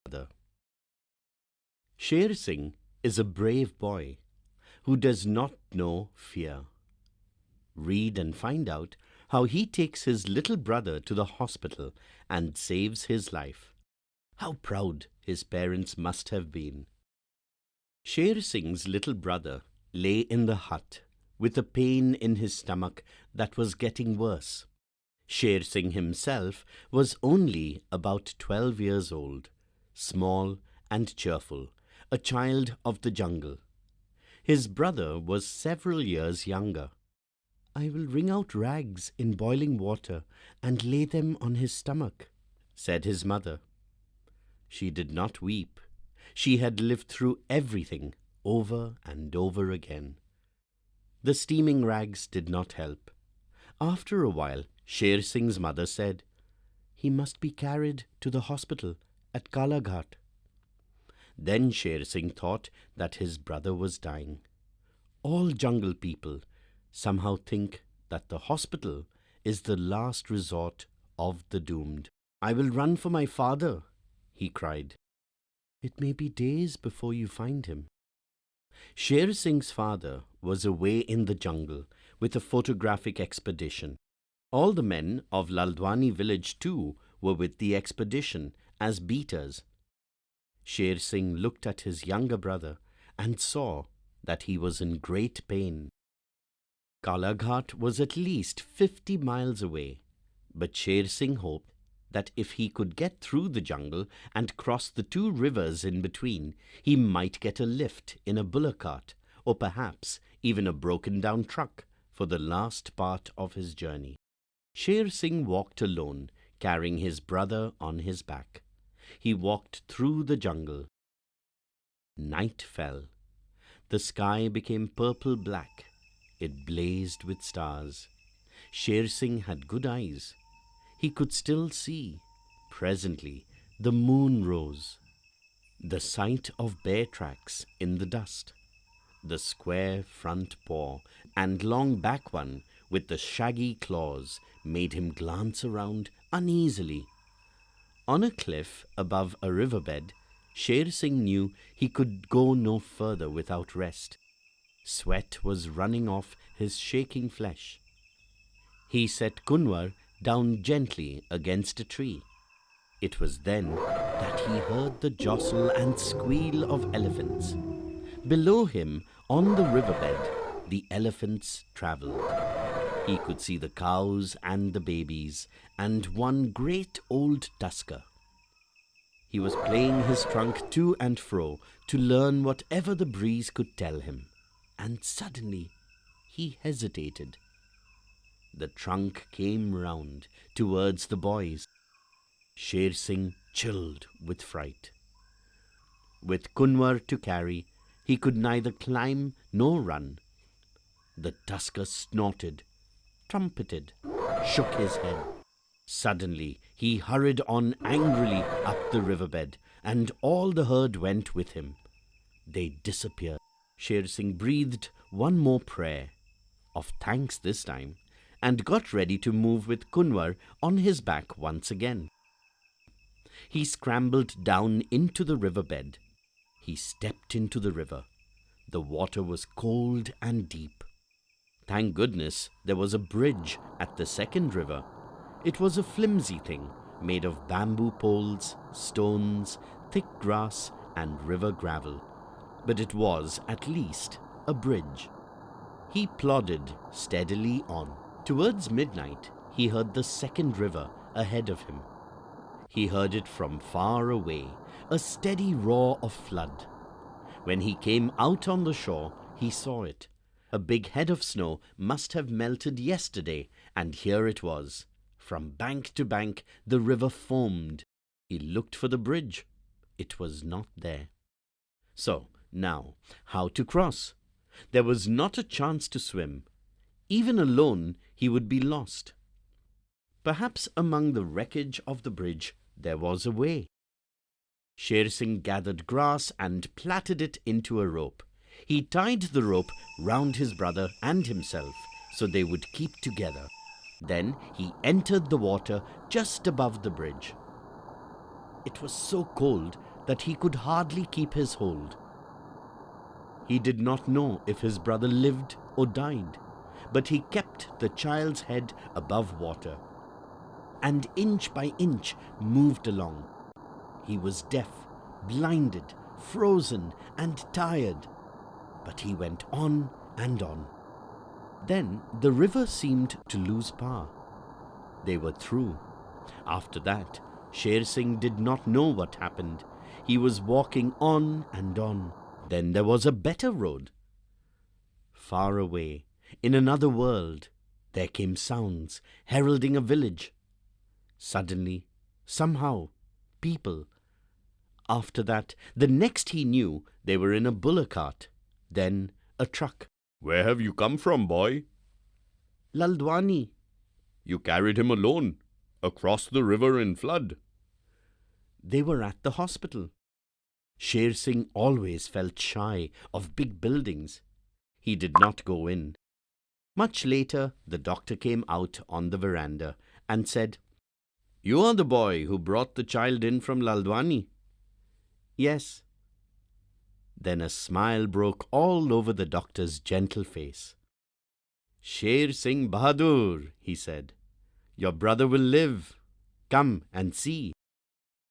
other. Sher Singh is a brave boy who does not know fear. Read and find out how he takes his little brother to the hospital and saves his life. How proud his parents must have been. Sher Singh's little brother lay in the hut with a pain in his stomach that was getting worse. Sher Singh himself was only about 12 years old, small and cheerful, a child of the jungle. His brother was several years younger. "I will wring out rags in boiling water and lay them on his stomach," said his mother. She did not weep. She had lived through everything over and over again. The steaming rags did not help. After a while, Sher Singh's mother said, "He must be carried to the hospital at Kalaghat." Then Sher Singh thought that his brother was dying. All jungle people somehow think that the hospital is the last resort of the doomed. "I will run for my father," he cried. "It may be days before you find him." Sher Singh's father was away in the jungle with a photographic expedition. All the men of Laldwani village too were with the expedition as beaters. Sher Singh looked at his younger brother and saw that he was in great pain. Kalaghat was at least 50 miles away, but Sher Singh hoped that if he could get through the jungle and cross the 2 rivers in between, he might get a lift in a bullock cart or perhaps even a broken-down truck for the last part of his journey. Sher Singh walked alone, carrying his brother on his back. He walked through the jungle. Night fell. The sky became purple-black. It blazed with stars. Sher Singh had good eyes. He could still see. Presently, the moon rose. The sight of bear tracks in the dust, the square front paw and long back one with the shaggy claws made him glance around uneasily. On a cliff above a riverbed, Sher Singh knew he could go no further without rest. Sweat was running off his shaking flesh. He set Kunwar down gently against a tree. It was then that he heard the jostle and squeal of elephants. Below him, on the riverbed, the elephants travelled. He could see the cows and the babies, and one great old tusker. He was playing his trunk to and fro to learn whatever the breeze could tell him, and suddenly he hesitated. The trunk came round towards the boys. Sher Singh chilled with fright. With Kunwar to carry, he could neither climb nor run. The tusker snorted, trumpeted, shook his head. Suddenly, he hurried on angrily up the riverbed, and all the herd went with him. They disappeared. Sher Singh breathed one more prayer, of thanks this time, and got ready to move with Kunwar on his back once again. He scrambled down into the riverbed. He stepped into the river. The water was cold and deep. Thank goodness there was a bridge at the second river. It was a flimsy thing made of bamboo poles, stones, thick grass, and river gravel. But it was, at least, a bridge. He plodded steadily on. Towards midnight, he heard the second river ahead of him. He heard it from far away, a steady roar of flood. When he came out on the shore, he saw it. A big head of snow must have melted yesterday, and here it was. From bank to bank, the river foamed. He looked for the bridge. It was not there. So, now, how to cross? There was not a chance to swim. Even alone, he would be lost. Perhaps among the wreckage of the bridge, there was a way. Sher Singh gathered grass and plaited it into a rope. He tied the rope round his brother and himself so they would keep together. Then he entered the water just above the bridge. It was so cold that he could hardly keep his hold. He did not know if his brother lived or died, but he kept the child's head above water, and inch by inch moved along. He was deaf, blinded, frozen, and tired, but he went on and on. Then the river seemed to lose power. They were through. After that, Sher Singh did not know what happened. He was walking on and on. Then there was a better road. Far away, in another world, there came sounds heralding a village. Suddenly, somehow, people. After that, the next he knew, they were in a bullock cart. Then a truck. "Where have you come from, boy?" "Laldwani." "You carried him alone, across the river in flood." They were at the hospital. Sher Singh always felt shy of big buildings. He did not go in. Much later, the doctor came out on the veranda and said, "You are the boy who brought the child in from Laldwani?" "Yes." Then a smile broke all over the doctor's gentle face. "Sher Singh Bahadur," he said, "your brother will live. Come and see."